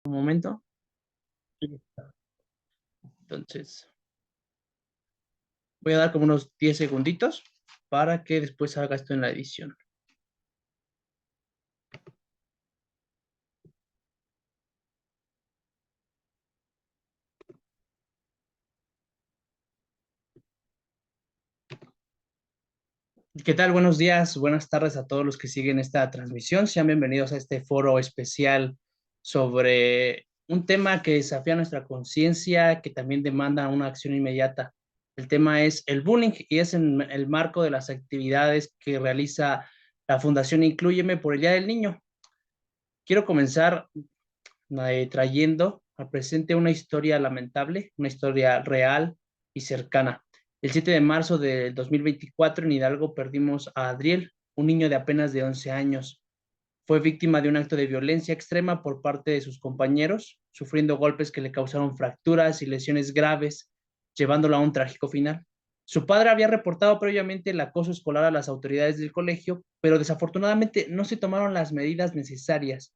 Un momento. Entonces, voy a dar como unos 10 segunditos para que después haga esto en la edición. ¿Qué tal? Buenos días, buenas tardes a todos los que siguen esta transmisión. Sean bienvenidos a este foro especial sobre un tema que desafía nuestra conciencia, que también demanda una acción inmediata. El tema es el bullying y es en el marco de las actividades que realiza la Fundación Inclúyeme por el Día del Niño. Quiero comenzar trayendo al presente una historia lamentable, una historia real y cercana. El 7 de marzo de 2024 en Hidalgo perdimos a Adriel, un niño de apenas de 11 años. Fue víctima de un acto de violencia extrema por parte de sus compañeros, sufriendo golpes que le causaron fracturas y lesiones graves, llevándolo a un trágico final. Su padre había reportado previamente el acoso escolar a las autoridades del colegio, pero desafortunadamente no se tomaron las medidas necesarias.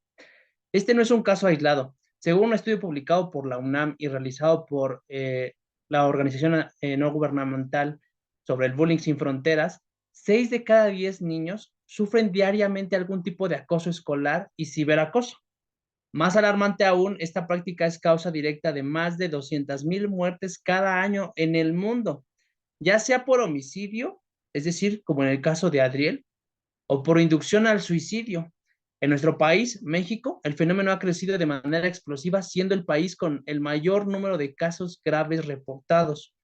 Este no es un caso aislado. Según un estudio publicado por la UNAM y realizado por la organización no gubernamental sobre el bullying sin fronteras, 6 de cada 10 niños sufren diariamente algún tipo de acoso escolar y ciberacoso. Más alarmante aún, esta práctica es causa directa de más de 200,000 muertes cada año en el mundo, ya sea por homicidio, es decir, como en el caso de Adriel, o por inducción al suicidio. En nuestro país, México, el fenómeno ha crecido de manera explosiva, siendo el país con el mayor número de casos graves reportados.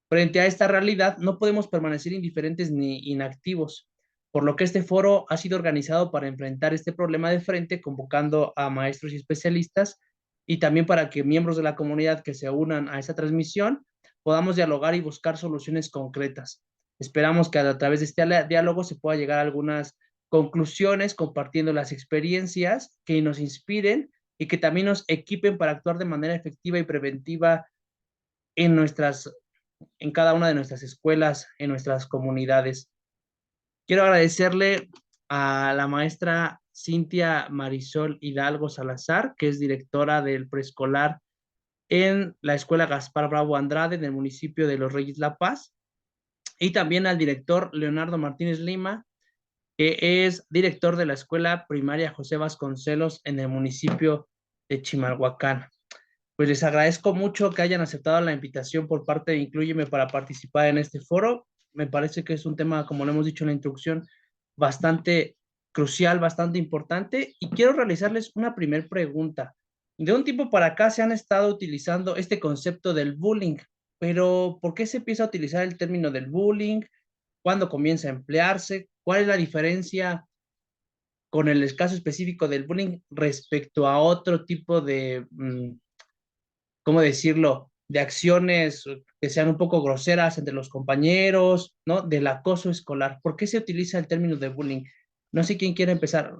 Frente a esta realidad, no podemos permanecer indiferentes ni inactivos, por lo que este foro ha sido organizado para enfrentar este problema de frente, convocando a maestros y especialistas, y también para que miembros de la comunidad que se unan a esta transmisión podamos dialogar y buscar soluciones concretas. Esperamos que a través de este diálogo se pueda llegar a algunas conclusiones, compartiendo las experiencias que nos inspiren y que también nos equipen para actuar de manera efectiva y preventiva en en cada una de nuestras escuelas, en nuestras comunidades. Quiero agradecerle a la maestra Cintia Marisol Hidalgo Salazar, que es directora del preescolar en la Escuela Gaspar Bravo Andrade, en el municipio de Los Reyes La Paz, y también al director Leonardo Martínez Lima, que es director de la Escuela Primaria José Vasconcelos en el municipio de Chimalhuacán. Pues les agradezco mucho que hayan aceptado la invitación por parte de Inclúyeme para participar en este foro. Me parece que es un tema, como lo hemos dicho en la introducción, bastante crucial, bastante importante. Y quiero realizarles una primer pregunta. De un tiempo para acá se han estado utilizando este concepto del bullying, pero ¿por qué se empieza a utilizar el término del bullying? ¿Cuándo comienza a emplearse? ¿Cuál es la diferencia con el caso específico del bullying respecto a otro tipo de ¿cómo decirlo?, de acciones que sean un poco groseras entre los compañeros, ¿no? Del acoso escolar. ¿Por qué se utiliza el término de bullying? No sé quién quiere empezar.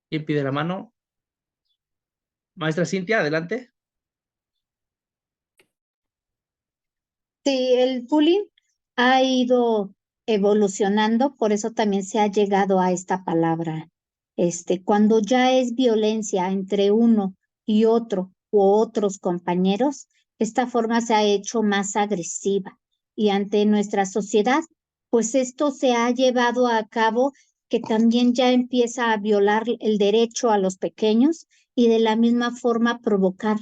¿Quién pide la mano? Maestra Cintia, adelante. Sí, el bullying ha ido evolucionando, por eso también se ha llegado a esta palabra. Cuando ya es violencia entre uno y otro u otros compañeros, esta forma se ha hecho más agresiva y ante nuestra sociedad, pues esto se ha llevado a cabo que también ya empieza a violar el derecho a los pequeños y de la misma forma provocar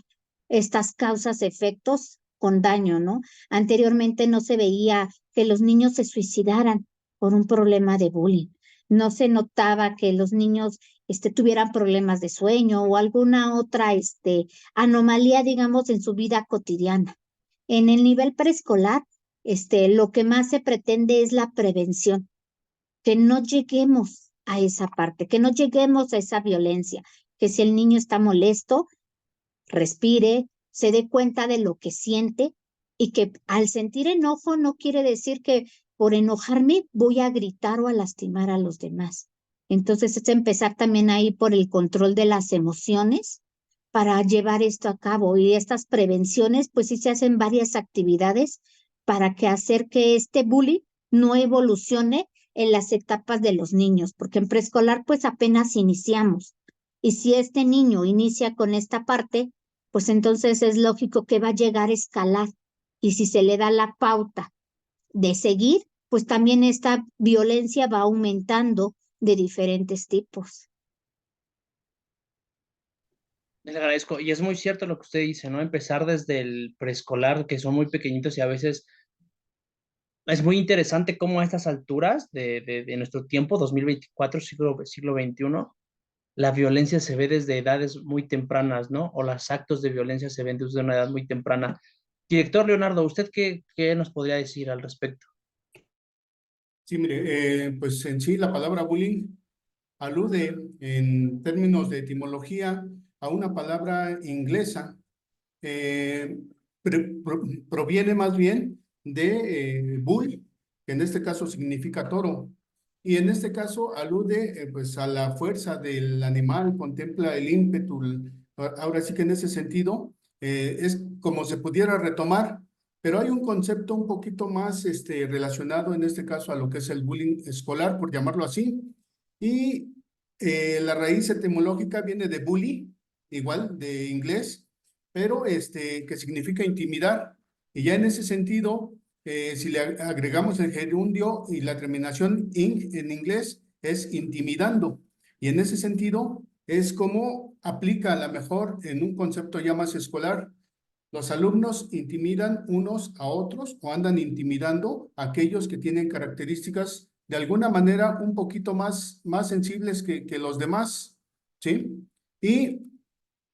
estas causas-efectos con daño, ¿no? Anteriormente no se veía que los niños se suicidaran por un problema de bullying. No se notaba que los niños tuvieran problemas de sueño o alguna otra anomalía, digamos, en su vida cotidiana. En el nivel preescolar, lo que más se pretende es la prevención, que no lleguemos a esa parte, que no lleguemos a esa violencia, que si el niño está molesto, respire, se dé cuenta de lo que siente y que al sentir enojo no quiere decir que por enojarme voy a gritar o a lastimar a los demás. Entonces es empezar también ahí por el control de las emociones para llevar esto a cabo y estas prevenciones, pues sí se hacen varias actividades para que hacer que este bullying no evolucione en las etapas de los niños, porque en preescolar pues apenas iniciamos. Y si este niño inicia con esta parte, pues entonces es lógico que va a llegar a escalar. Y si se le da la pauta de seguir, pues también esta violencia va aumentando de diferentes tipos. Les agradezco. Y es muy cierto lo que usted dice, ¿no? Empezar desde el preescolar, que son muy pequeñitos y a veces es muy interesante cómo a estas alturas de nuestro tiempo, 2024, siglo XXI, la violencia se ve desde edades muy tempranas, ¿no? O los actos de violencia se ven desde una edad muy temprana. Director Leonardo, ¿usted qué nos podría decir al respecto? Sí, mire, pues en sí la palabra bullying alude en términos de etimología a una palabra inglesa. eh, Proviene más bien de bull, que en este caso significa toro. Y en este caso alude pues a la fuerza del animal, contempla el ímpetu. Ahora sí que en ese sentido es como se pudiera retomar, pero hay un concepto un poquito más relacionado en este caso a lo que es el bullying escolar, por llamarlo así. Y la raíz etimológica viene de bully, igual de inglés, pero que significa intimidar. Y ya en ese sentido, si le agregamos el gerundio y la terminación ing en inglés, es intimidando. Y en ese sentido, es como aplica a lo mejor en un concepto ya más escolar. Los alumnos intimidan unos a otros o andan intimidando a aquellos que tienen características de alguna manera un poquito más sensibles que los demás, ¿sí? Y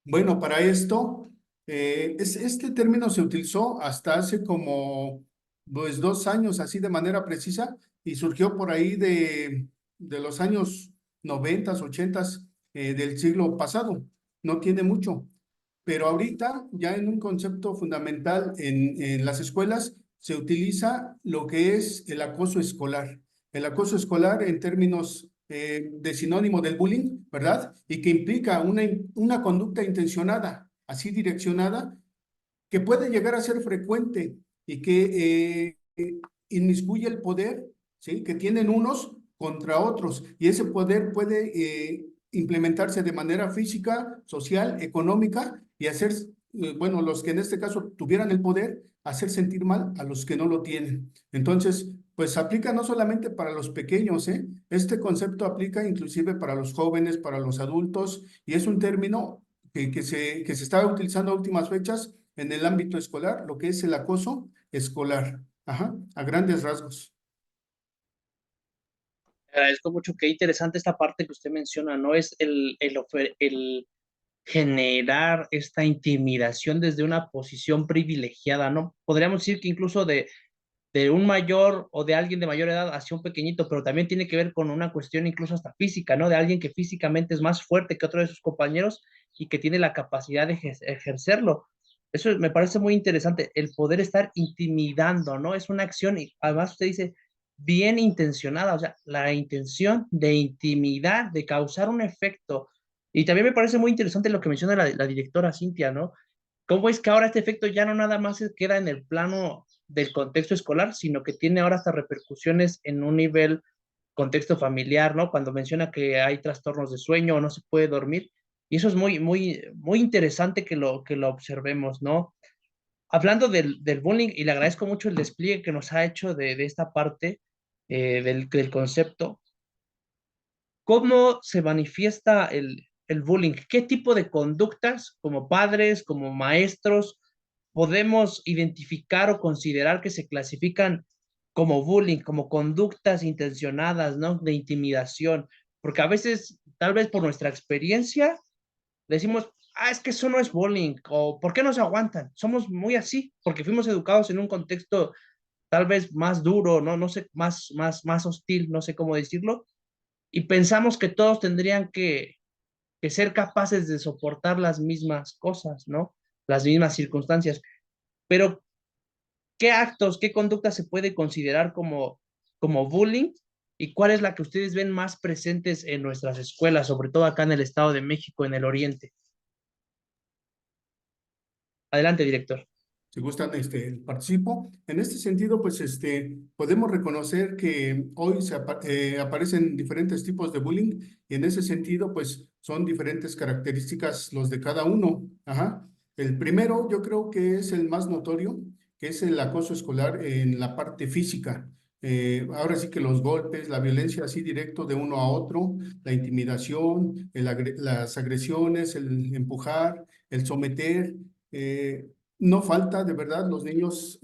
bueno, para esto, este término se utilizó hasta hace como pues, 2 años, así de manera precisa, y surgió por ahí de los años 90, 80 del siglo pasado. No tiene mucho. Pero ahorita, ya en un concepto fundamental en las escuelas, se utiliza lo que es el acoso escolar. El acoso escolar en términos de sinónimo del bullying, ¿verdad? Y que implica una conducta intencionada, así direccionada, que puede llegar a ser frecuente y que inmiscuye el poder, ¿sí? Que tienen unos contra otros. Y ese poder puede implementarse de manera física, social, económica y hacer, bueno, los que en este caso tuvieran el poder, hacer sentir mal a los que no lo tienen. Entonces, pues aplica no solamente para los pequeños, ¿eh? Este concepto aplica inclusive para los jóvenes, para los adultos, y es un término que se está utilizando a últimas fechas en el ámbito escolar, lo que es el acoso escolar. Ajá, a grandes rasgos. Agradezco mucho, qué interesante esta parte que usted menciona, ¿no? Es el generar esta intimidación desde una posición privilegiada, ¿no? Podríamos decir que incluso de un mayor o de alguien de mayor edad hacia un pequeñito, pero también tiene que ver con una cuestión incluso hasta física, ¿no? De alguien que físicamente es más fuerte que otro de sus compañeros y que tiene la capacidad de ejercerlo. Eso me parece muy interesante, el poder estar intimidando, ¿no? Es una acción, y además usted dice, bien intencionada, o sea, la intención de intimidar, de causar un efecto. Y también me parece muy interesante lo que menciona la directora Cintia, ¿no? ¿Cómo es que ahora este efecto ya no nada más se queda en el plano del contexto escolar, sino que tiene ahora hasta repercusiones en un nivel contexto familiar, ¿no? Cuando menciona que hay trastornos de sueño o no se puede dormir. Y eso es muy interesante que lo observemos, ¿no? Hablando del bullying, y le agradezco mucho el despliegue que nos ha hecho de esta parte del concepto, ¿cómo se manifiesta el bullying? ¿Qué tipo de conductas como padres, como maestros, podemos identificar o considerar que se clasifican como bullying, como conductas intencionadas, ¿no? De intimidación? Porque a veces, tal vez por nuestra experiencia, decimos, ah, es que eso no es bullying, o ¿por qué no se aguantan? Somos muy así, porque fuimos educados en un contexto tal vez más duro, ¿no? No sé, más hostil, no sé cómo decirlo, y pensamos que todos tendrían que ser capaces de soportar las mismas cosas, ¿no? Las mismas circunstancias. Pero, ¿qué actos, qué conductas se puede considerar como bullying? ¿Y cuál es la que ustedes ven más presentes en nuestras escuelas, sobre todo acá en el Estado de México, en el Oriente? Adelante, director. Si gustan, participo. En este sentido, pues, podemos reconocer que hoy aparecen diferentes tipos de bullying y en ese sentido, pues, son diferentes características los de cada uno. Ajá. El primero, yo creo que es el más notorio, que es el acoso escolar en la parte física. Ahora sí que los golpes, la violencia así directo de uno a otro, la intimidación, las agresiones, el empujar, el someter. No falta, de verdad, los niños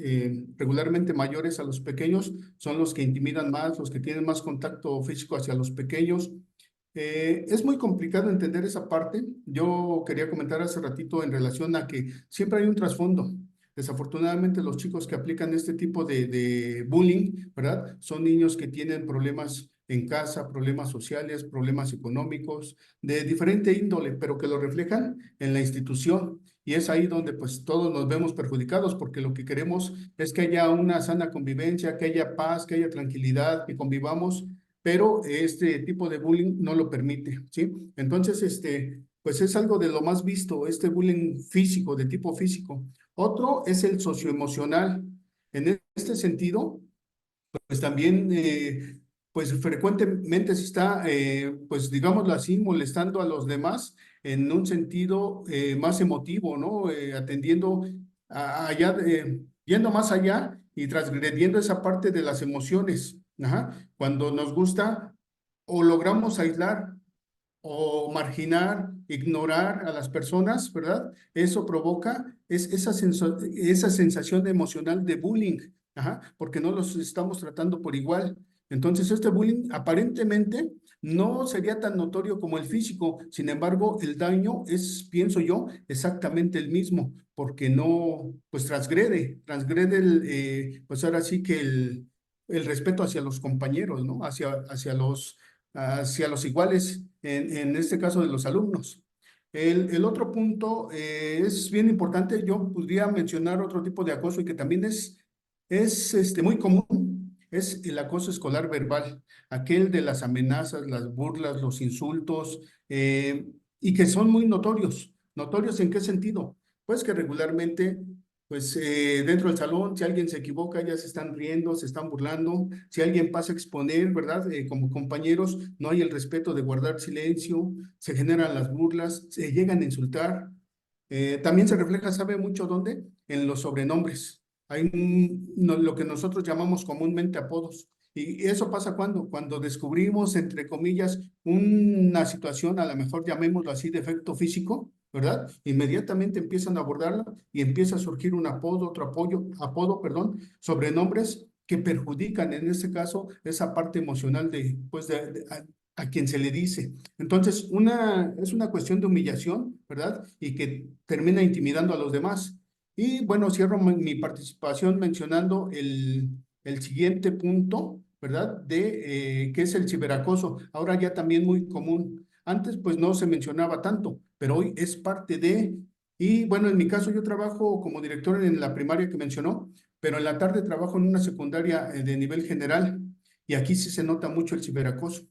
regularmente mayores a los pequeños son los que intimidan más, los que tienen más contacto físico hacia los pequeños. Es muy complicado entender esa parte. Yo quería comentar hace ratito en relación a que siempre hay un trasfondo. Desafortunadamente, los chicos que aplican este tipo de bullying, ¿verdad? Son niños que tienen problemas en casa, problemas sociales, problemas económicos, de diferente índole, pero que lo reflejan en la institución. Y es ahí donde pues todos nos vemos perjudicados porque lo que queremos es que haya una sana convivencia, que haya paz, que haya tranquilidad, que convivamos, pero este tipo de bullying no lo permite, ¿sí? Entonces, pues es algo de lo más visto, este bullying físico, de tipo físico. Otro es el socioemocional. En este sentido, pues también, pues frecuentemente se está, pues digámoslo así, molestando a los demás en un sentido más emotivo, ¿no? Atendiendo allá, yendo más allá y transgrediendo esa parte de las emociones. Ajá. Cuando nos gusta o logramos aislar o marginar, ignorar a las personas, ¿verdad? Eso provoca esa sensación emocional de bullying, ajá, porque no los estamos tratando por igual. Entonces, este bullying aparentemente no sería tan notorio como el físico, sin embargo, el daño es, pienso yo, exactamente el mismo, porque no, pues transgrede pues ahora sí que el respeto hacia los compañeros, ¿no? Hacia los iguales, en este caso de los alumnos. El otro punto es bien importante. Yo podría mencionar otro tipo de acoso y que también es muy común, es el acoso escolar verbal, aquel de las amenazas, las burlas, los insultos, y que son muy notorios. ¿Notorios en qué sentido? Pues que regularmente pues dentro del salón, si alguien se equivoca, ya se están riendo, se están burlando. Si alguien pasa a exponer, ¿verdad? Como compañeros, no hay el respeto de guardar silencio, se generan las burlas, se llegan a insultar. También se refleja, ¿sabe mucho dónde? En los sobrenombres. Hay lo que nosotros llamamos comúnmente apodos. Y eso pasa cuando descubrimos, entre comillas, una situación, a lo mejor llamémoslo así, defecto físico, ¿verdad? Inmediatamente empiezan a abordarlo y empieza a surgir un apodo, apodo, perdón, sobrenombres que perjudican, en este caso, esa parte emocional pues a quien se le dice. Entonces, es una cuestión de humillación, ¿verdad? Y que termina intimidando a los demás. Y bueno, cierro mi participación mencionando el siguiente punto, ¿verdad? Que es el ciberacoso. Ahora ya también muy común. Antes pues no se mencionaba tanto, pero hoy es parte de, y bueno, en mi caso yo trabajo como director en la primaria que mencionó, pero en la tarde trabajo en una secundaria de nivel general y aquí sí se nota mucho el ciberacoso.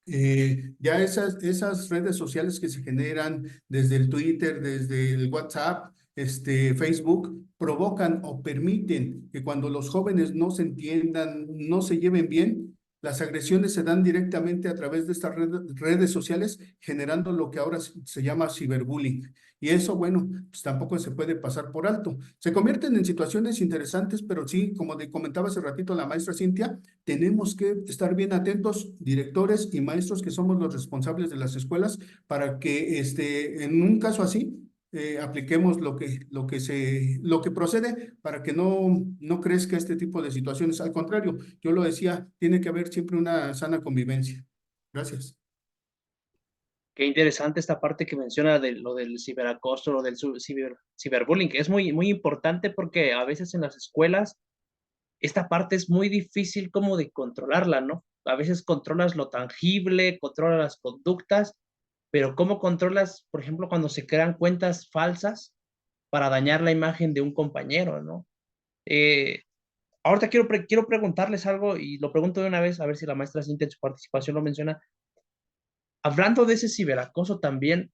Ya esas redes sociales que se generan desde el Twitter, desde el WhatsApp, Facebook, provocan o permiten que cuando los jóvenes no se entiendan, no se lleven bien, las agresiones se dan directamente a través de estas redes sociales, generando lo que ahora se llama ciberbullying. Y eso, bueno, pues tampoco se puede pasar por alto. Se convierten en situaciones interesantes, pero sí, como comentaba hace ratito la maestra Cintia, tenemos que estar bien atentos, directores y maestros que somos los responsables de las escuelas, para que en un caso así apliquemos lo que procede para que no crezca este tipo de situaciones. Al contrario, yo lo decía, tiene que haber siempre una sana convivencia. Gracias. Qué interesante esta parte que menciona de lo del ciberacoso, lo del ciberbullying, que es muy, muy importante porque a veces en las escuelas esta parte es muy difícil como de controlarla, ¿no? A veces controlas lo tangible, controlas las conductas, pero ¿cómo controlas, por ejemplo, cuando se crean cuentas falsas para dañar la imagen de un compañero, ¿no? Eh, Ahorita quiero preguntarles algo y lo pregunto de una vez, a ver si la maestra Cintia en su participación lo menciona. Hablando de ese ciberacoso también,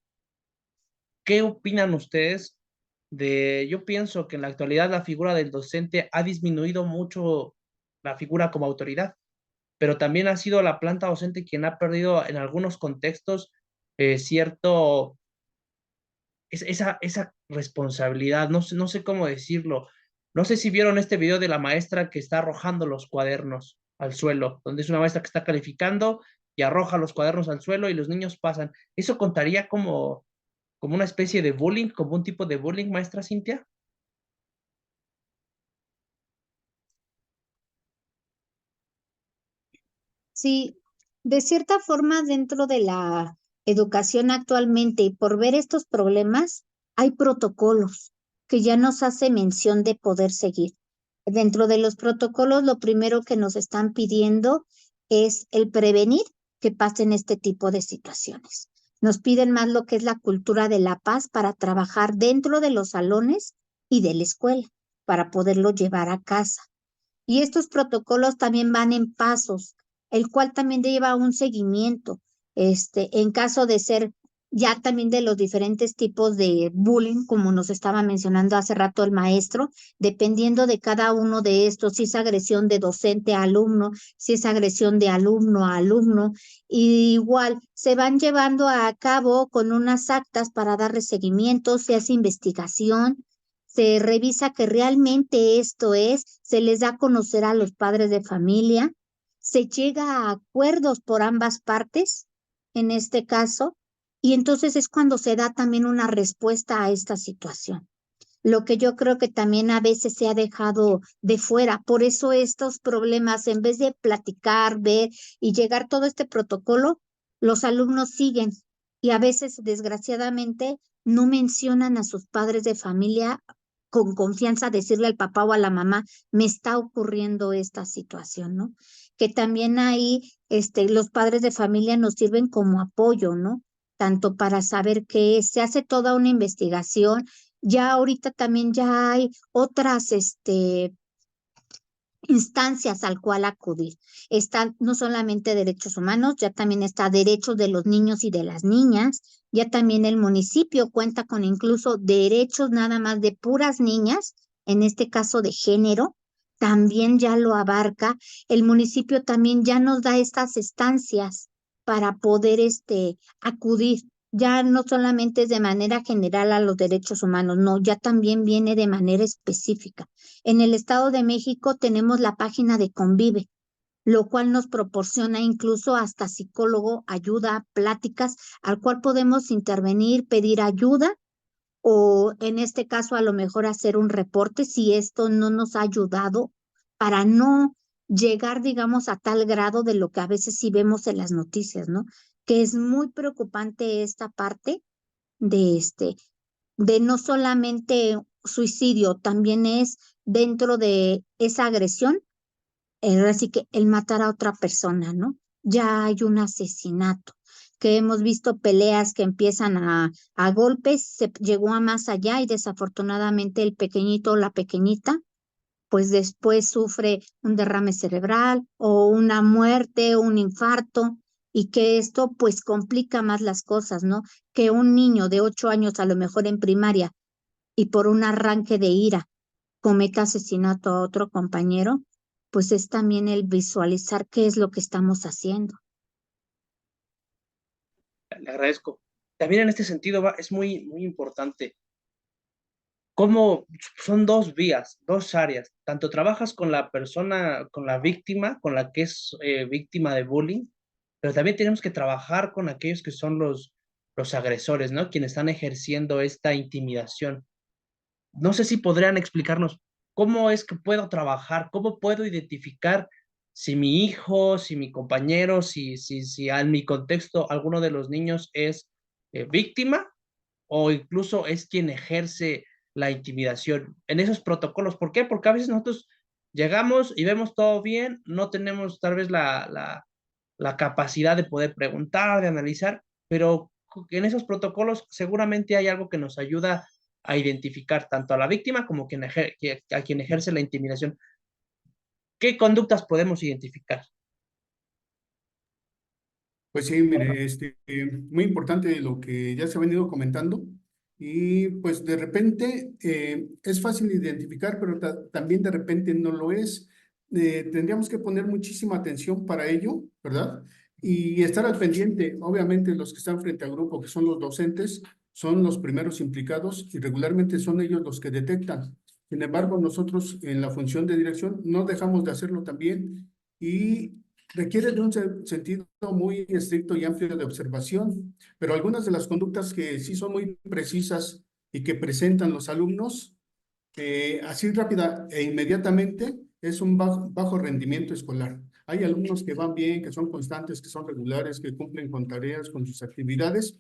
¿qué opinan ustedes yo pienso que en la actualidad la figura del docente ha disminuido mucho la figura como autoridad, pero también ha sido la planta docente quien ha perdido en algunos contextos cierto, esa responsabilidad, no sé cómo decirlo. No sé si vieron este video de la maestra que está arrojando los cuadernos al suelo, donde es una maestra que está calificando y arroja los cuadernos al suelo y los niños pasan. ¿Eso contaría como una especie de bullying, como un tipo de bullying, maestra Cintia? Sí, de cierta forma dentro de la educación actualmente y por ver estos problemas, hay protocolos que ya nos hace mención de poder seguir. Dentro de los protocolos, lo primero que nos están pidiendo es el prevenir que pasen este tipo de situaciones. Nos piden más lo que es la cultura de la paz para trabajar dentro de los salones y de la escuela, para poderlo llevar a casa. Y estos protocolos también van en pasos, el cual también lleva un seguimiento, en caso de ser ya también de los diferentes tipos de bullying, como nos estaba mencionando hace rato el maestro, dependiendo de cada uno de estos, si es agresión de docente a alumno, si es agresión de alumno a alumno, y igual se van llevando a cabo con unas actas para darle seguimiento, se hace investigación, se revisa que realmente esto es, se les da a conocer a los padres de familia, se llega a acuerdos por ambas partes, en este caso, y entonces es cuando se da también una respuesta a esta situación. Lo que yo creo que también a veces se ha dejado de fuera. Por eso estos problemas, en vez de platicar, ver y llegar todo este protocolo, los alumnos siguen y a veces, desgraciadamente, no mencionan a sus padres de familia con confianza, decirle al papá o a la mamá, me está ocurriendo esta situación, ¿no? Que también ahí, los padres de familia nos sirven como apoyo, ¿no? Tanto para saber que se hace toda una investigación. Ya ahorita también ya hay otras, instancias al cual acudir. Están no solamente derechos humanos, ya también está derechos de los niños y de las niñas, ya también el municipio cuenta con incluso derechos nada más de puras niñas, en este caso de género, también ya lo abarca. El municipio también ya nos da estas estancias para poder acudir. Ya no solamente es de manera general a los derechos humanos, no, ya también viene de manera específica. En el Estado de México tenemos la página de Convive, lo cual nos proporciona incluso hasta psicólogo, ayuda, pláticas, al cual podemos intervenir, pedir ayuda o en este caso a lo mejor hacer un reporte si esto no nos ha ayudado para no llegar, digamos, a tal grado de lo que a veces sí vemos en las noticias, ¿no? Que es muy preocupante esta parte de de no solamente suicidio, también es dentro de esa agresión, así que el matar a otra persona, ¿no? Ya hay un asesinato, que hemos visto peleas que empiezan a golpes, se llegó a más allá y desafortunadamente el pequeñito o la pequeñita, pues después sufre un derrame cerebral o una muerte o un infarto y que esto pues complica más las cosas, ¿no? Que un niño de 8 años a lo mejor en primaria y por un arranque de ira cometa asesinato a otro compañero, pues es también el visualizar qué es lo que estamos haciendo. Le agradezco. También en este sentido es muy importante cómo son dos vías, dos áreas. Tanto trabajas con la persona, con la víctima, con la que es víctima de bullying, pero también tenemos que trabajar con aquellos que son los agresores, ¿no? Quienes están ejerciendo esta intimidación. No sé si podrían explicarnos cómo es que puedo trabajar, cómo puedo identificar si mi hijo, si mi compañero, si en mi contexto alguno de los niños es víctima o incluso es quien ejerce la intimidación en esos protocolos. ¿Por qué? Porque a veces nosotros llegamos y vemos todo bien, no tenemos tal vez la capacidad de poder preguntar, de analizar, pero en esos protocolos seguramente hay algo que nos ayuda a identificar tanto a la víctima como a quien ejerce la intimidación. ¿Qué conductas podemos identificar? Pues sí, mire, muy importante lo que ya se ha venido comentando. Y pues de repente es fácil identificar, pero también de repente no lo es. Tendríamos que poner muchísima atención para ello, ¿verdad? Y estar al pendiente. Obviamente los que están frente al grupo, que son los docentes, son los primeros implicados y regularmente son ellos los que detectan. Sin embargo, nosotros en la función de dirección no dejamos de hacerlo también y requiere de un sentido muy estricto y amplio de observación, pero algunas de las conductas que sí son muy precisas y que presentan los alumnos, así rápida e inmediatamente, es un bajo rendimiento escolar. Hay alumnos que van bien, que son constantes, que son regulares, que cumplen con tareas, con sus actividades,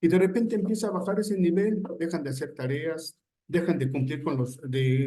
y de repente empieza a bajar ese nivel, dejan de hacer tareas, dejan de cumplir con los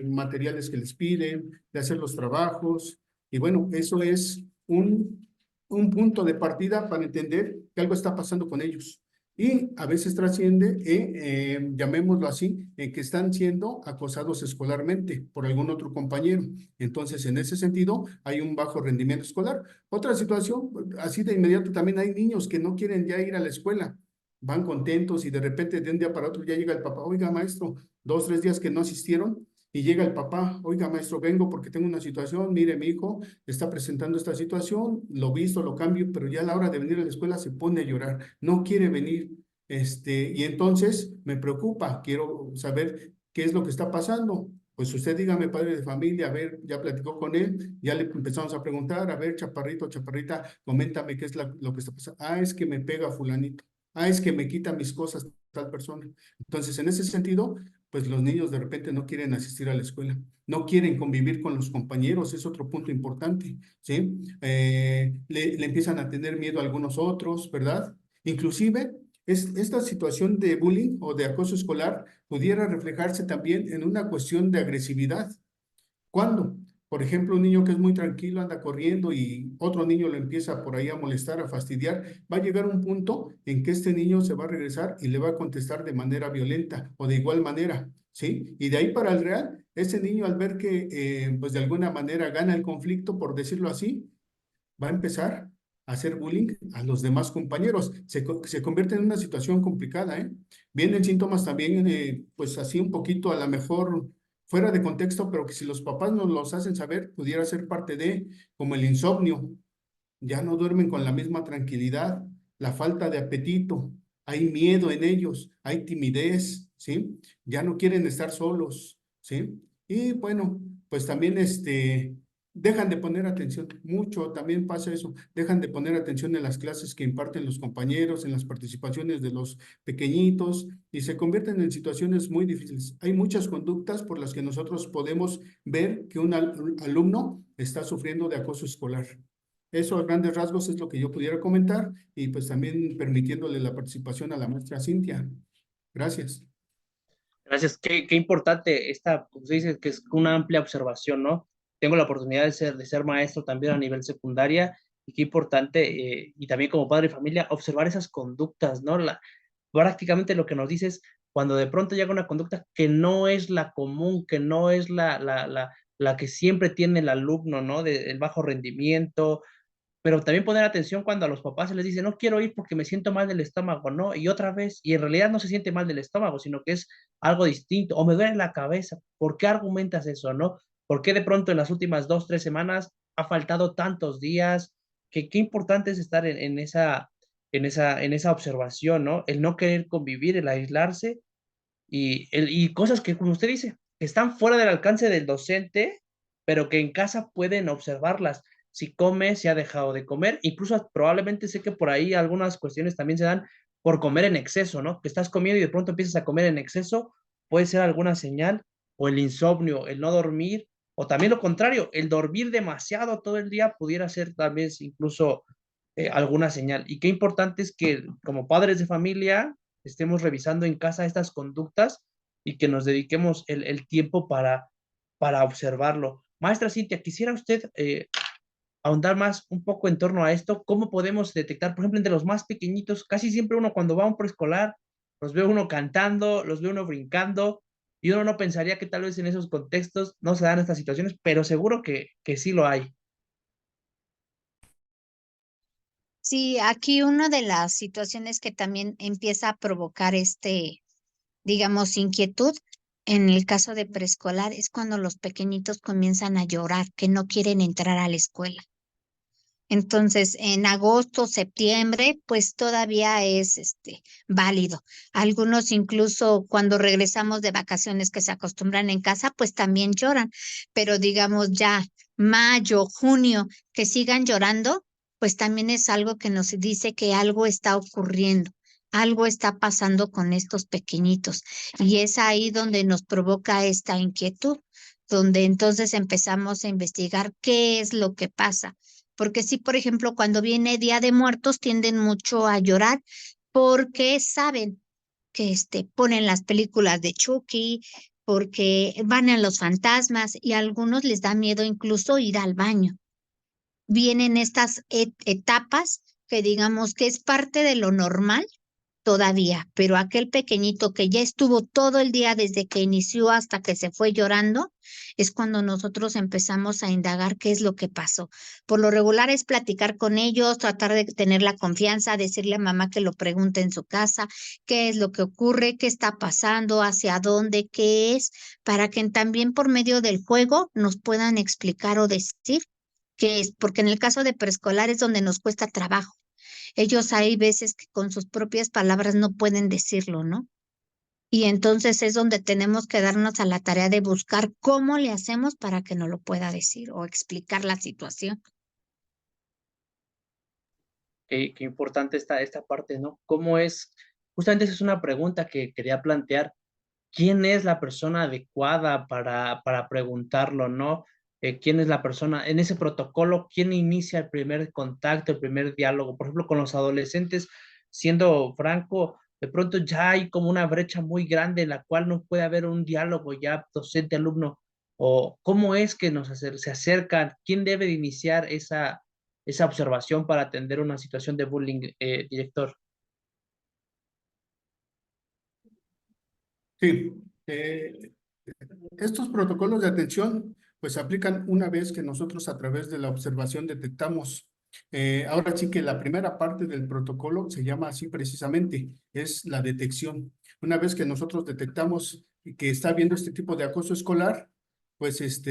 materiales que les piden, de hacer los trabajos, y bueno, eso es un punto de partida para entender que algo está pasando con ellos. Y a veces trasciende, llamémoslo así, que están siendo acosados escolarmente por algún otro compañero. Entonces, en ese sentido, hay un bajo rendimiento escolar. Otra situación, así de inmediato, también hay niños que no quieren ya ir a la escuela, van contentos y de repente de un día para otro ya llega el papá, oiga maestro, 2, 3 días que no asistieron y llega el papá, oiga maestro, vengo porque tengo una situación, mire mi hijo está presentando esta situación, lo visto, lo cambio, pero ya a la hora de venir a la escuela se pone a llorar, no quiere venir, y entonces me preocupa, quiero saber qué es lo que está pasando. Pues usted dígame, padre de familia, a ver, ya platicó con él, ya le empezamos a preguntar, a ver, chaparrito, chaparrita, coméntame qué es lo que está pasando. Ah, es que me pega fulanito. Ah, es que me quita mis cosas tal persona. Entonces, en ese sentido, pues los niños de repente no quieren asistir a la escuela, no quieren convivir con los compañeros, es otro punto importante, ¿sí? Le empiezan a tener miedo a algunos otros, ¿verdad? Inclusive, esta situación de bullying o de acoso escolar pudiera reflejarse también en una cuestión de agresividad. ¿Cuándo? Por ejemplo, un niño que es muy tranquilo anda corriendo y otro niño lo empieza por ahí a molestar, a fastidiar, va a llegar un punto en que este niño se va a regresar y le va a contestar de manera violenta o de igual manera, ¿sí? Y de ahí para el real, ese niño al ver que pues de alguna manera gana el conflicto, por decirlo así, va a empezar a hacer bullying a los demás compañeros. Se convierte en una situación complicada, ¿eh? Vienen síntomas también, pues así un poquito a lo mejor fuera de contexto, pero que si los papás nos los hacen saber, pudiera ser parte de, como el insomnio, ya no duermen con la misma tranquilidad, la falta de apetito, hay miedo en ellos, hay timidez, ¿sí? Ya no quieren estar solos, ¿sí? Y bueno, pues también dejan de poner atención, mucho también pasa eso, dejan de poner atención en las clases que imparten los compañeros, en las participaciones de los pequeñitos y se convierten en situaciones muy difíciles. Hay muchas conductas por las que nosotros podemos ver que un alumno está sufriendo de acoso escolar. Eso a grandes rasgos es lo que yo pudiera comentar y pues también permitiéndole la participación a la maestra Cintia. Gracias. Gracias, qué importante esta, como se dice, que es una amplia observación, ¿no? Tengo la oportunidad de ser maestro también a nivel secundaria y qué importante, y también como padre de familia, observar esas conductas, ¿no? Prácticamente lo que nos dices, cuando de pronto llega una conducta que no es la común, que no es la que siempre tiene el alumno, ¿no? El bajo rendimiento, pero también poner atención cuando a los papás se les dice, no quiero ir porque me siento mal del estómago, ¿no? Y otra vez, y en realidad no se siente mal del estómago, sino que es algo distinto, o me duele la cabeza. ¿Por qué argumentas eso, no? ¿Por qué de pronto en las últimas 2, 3 semanas ha faltado tantos días? Qué importante es estar en esa observación, ¿no? El no querer convivir, el aislarse y cosas que, como usted dice, que están fuera del alcance del docente, pero que en casa pueden observarlas. Si come, si ha dejado de comer, incluso probablemente sé que por ahí algunas cuestiones también se dan por comer en exceso, ¿no? Que estás comiendo y de pronto empiezas a comer en exceso, puede ser alguna señal, o el insomnio, el no dormir, o también lo contrario, el dormir demasiado todo el día pudiera ser tal vez incluso alguna señal. Y qué importante es que como padres de familia estemos revisando en casa estas conductas y que nos dediquemos el tiempo para observarlo. Maestra Cintia, quisiera usted ahondar más un poco en torno a esto. ¿Cómo podemos detectar, por ejemplo, entre los más pequeñitos? Casi siempre uno cuando va a un preescolar, los ve uno cantando, los ve uno brincando, y uno no pensaría que tal vez en esos contextos no se dan estas situaciones, pero seguro que sí lo hay. Sí, aquí una de las situaciones que también empieza a provocar digamos, inquietud. En el caso de preescolar es cuando los pequeñitos comienzan a llorar, que no quieren entrar a la escuela. Entonces, en agosto, septiembre, pues todavía es válido. Algunos incluso cuando regresamos de vacaciones que se acostumbran en casa, pues también lloran. Pero digamos ya mayo, junio, que sigan llorando, pues también es algo que nos dice que algo está ocurriendo, algo está pasando con estos pequeñitos. Y es ahí donde nos provoca esta inquietud, donde entonces empezamos a investigar qué es lo que pasa. Porque sí, por ejemplo, cuando viene Día de Muertos tienden mucho a llorar porque saben que ponen las películas de Chucky, porque van a los fantasmas y a algunos les da miedo incluso ir al baño. Vienen estas etapas que digamos que es parte de lo normal todavía, pero aquel pequeñito que ya estuvo todo el día desde que inició hasta que se fue llorando, es cuando nosotros empezamos a indagar qué es lo que pasó. Por lo regular es platicar con ellos, tratar de tener la confianza, decirle a mamá que lo pregunte en su casa, qué es lo que ocurre, qué está pasando, hacia dónde, qué es, para que también por medio del juego nos puedan explicar o decir qué es, porque en el caso de preescolar es donde nos cuesta trabajo. Ellos hay veces que con sus propias palabras no pueden decirlo, ¿no? Y entonces es donde tenemos que darnos a la tarea de buscar cómo le hacemos para que no lo pueda decir o explicar la situación. Qué importante esta parte, ¿no? ¿Cómo es? Justamente esa es una pregunta que quería plantear. ¿Quién es la persona adecuada para preguntarlo, no? ¿Quién es la persona en ese protocolo? ¿Quién inicia el primer contacto, el primer diálogo? Por ejemplo, con los adolescentes, siendo franco, de pronto ya hay como una brecha muy grande en la cual no puede haber un diálogo ya docente-alumno. ¿O cómo es que se acercan? ¿Quién debe de iniciar esa observación para atender una situación de bullying, director? Sí, estos protocolos de atención pues se aplican una vez que nosotros a través de la observación detectamos. Ahora sí que la primera parte del protocolo se llama así precisamente, es la detección. Una vez que nosotros detectamos que está habiendo este tipo de acoso escolar, pues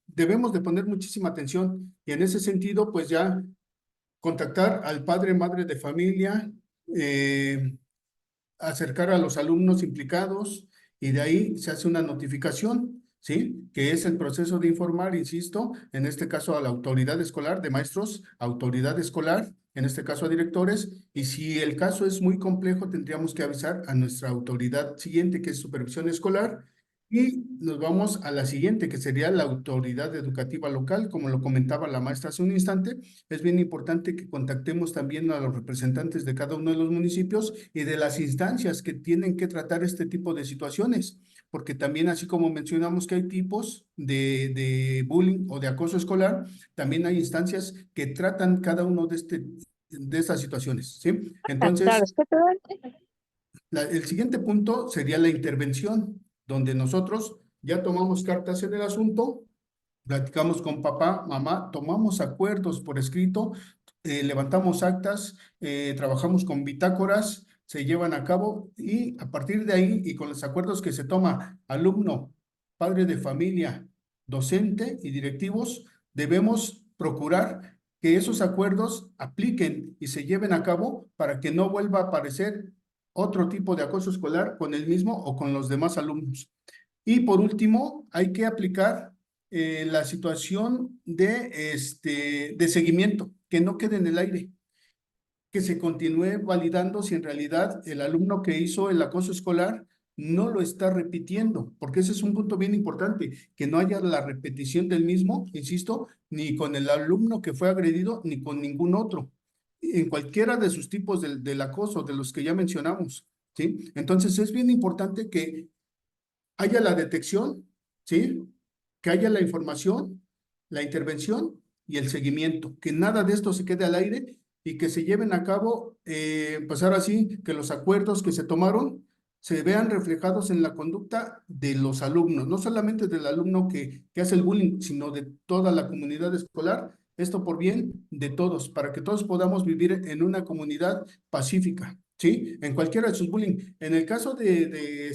debemos de poner muchísima atención y en ese sentido pues ya contactar al padre, madre de familia, acercar a los alumnos implicados y de ahí se hace una notificación, ¿sí? Que es el proceso de informar, insisto, en este caso a la autoridad escolar, de maestros, autoridad escolar, en este caso a directores, y si el caso es muy complejo, tendríamos que avisar a nuestra autoridad siguiente, que es supervisión escolar, y nos vamos a la siguiente, que sería la autoridad educativa local, como lo comentaba la maestra hace un instante. Es bien importante que contactemos también a los representantes de cada uno de los municipios y de las instancias que tienen que tratar este tipo de situaciones, porque también así como mencionamos que hay tipos de bullying o de acoso escolar, también hay instancias que tratan cada uno de estas situaciones, ¿sí? Entonces, el siguiente punto sería la intervención, donde nosotros ya tomamos cartas en el asunto, platicamos con papá, mamá, tomamos acuerdos por escrito, levantamos actas, trabajamos con bitácoras, se llevan a cabo y a partir de ahí y con los acuerdos que se toma alumno, padre de familia, docente y directivos, debemos procurar que esos acuerdos apliquen y se lleven a cabo para que no vuelva a aparecer otro tipo de acoso escolar con el mismo o con los demás alumnos. Y por último, hay que aplicar la situación de seguimiento, que no quede en el aire, que se continúe validando si en realidad el alumno que hizo el acoso escolar no lo está repitiendo, porque ese es un punto bien importante, que no haya la repetición del mismo, insisto, ni con el alumno que fue agredido, ni con ningún otro, en cualquiera de sus tipos del acoso, de los que ya mencionamos, ¿sí? Entonces es bien importante que haya la detección, ¿sí? Que haya la información, la intervención y el seguimiento, que nada de esto se quede al aire y que se lleven a cabo, pues ahora sí, que los acuerdos que se tomaron se vean reflejados en la conducta de los alumnos, no solamente del alumno que hace el bullying, sino de toda la comunidad escolar, esto por bien de todos, para que todos podamos vivir en una comunidad pacífica. ¿sí? En cualquiera de sus bullying. En el caso del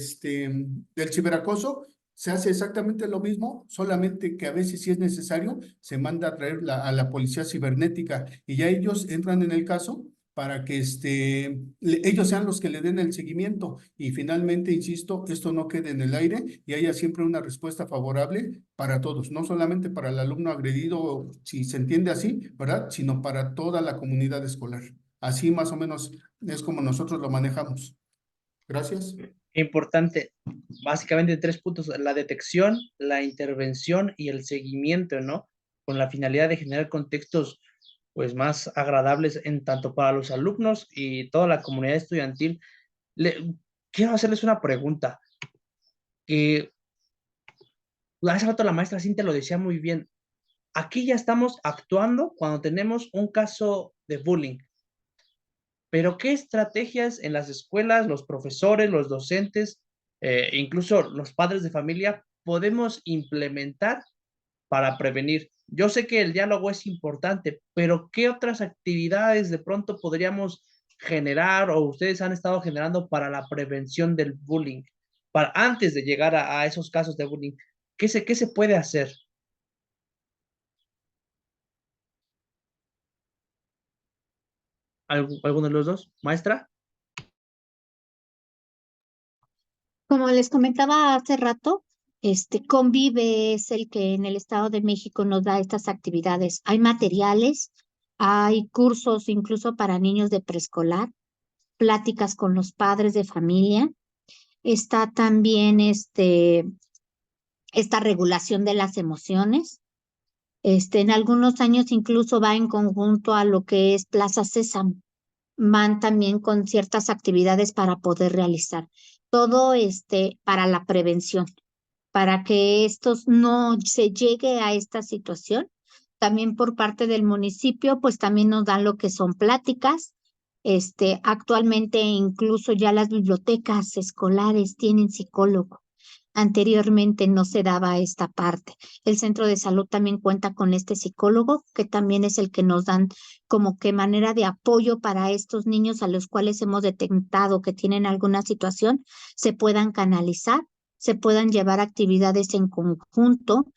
ciberacoso, se hace exactamente lo mismo, solamente que a veces, si es necesario, se manda a traer a la policía cibernética y ya ellos entran en el caso para que ellos sean los que le den el seguimiento y finalmente, insisto, esto no quede en el aire y haya siempre una respuesta favorable para todos, no solamente para el alumno agredido, si se entiende así, ¿verdad? Sino para toda la comunidad escolar. Así más o menos es como nosotros lo manejamos. Gracias. Importante, básicamente 3 puntos: la detección, la intervención y el seguimiento, ¿no? Con la finalidad de generar contextos pues más agradables en tanto para los alumnos y toda la comunidad estudiantil. Quiero hacerles una pregunta. Que hace rato la maestra Cintia lo decía muy bien. Aquí ya estamos actuando cuando tenemos un caso de bullying, pero ¿qué estrategias en las escuelas, los profesores, los docentes, incluso los padres de familia podemos implementar para prevenir? Yo sé que el diálogo es importante, pero ¿qué otras actividades de pronto podríamos generar o ustedes han estado generando para la prevención del bullying? Para antes de llegar a esos casos de bullying, qué se puede hacer? ¿Alguno de los dos? ¿Maestra? Como les comentaba hace rato, Convive es el que en el Estado de México nos da estas actividades. Hay materiales, hay cursos incluso para niños de preescolar, pláticas con los padres de familia. Está también esta regulación de las emociones. En algunos años incluso va en conjunto a lo que es Plaza Sésamo. Van también con ciertas actividades para poder realizar. Todo para la prevención, para que estos no se llegue a esta situación. También por parte del municipio, pues también nos dan lo que son pláticas. Actualmente incluso ya las bibliotecas escolares tienen psicólogo. Anteriormente no se daba esta parte. El centro de salud también cuenta con este psicólogo, que también es el que nos dan como que manera de apoyo para estos niños a los cuales hemos detectado que tienen alguna situación, se puedan canalizar, se puedan llevar actividades en conjunto,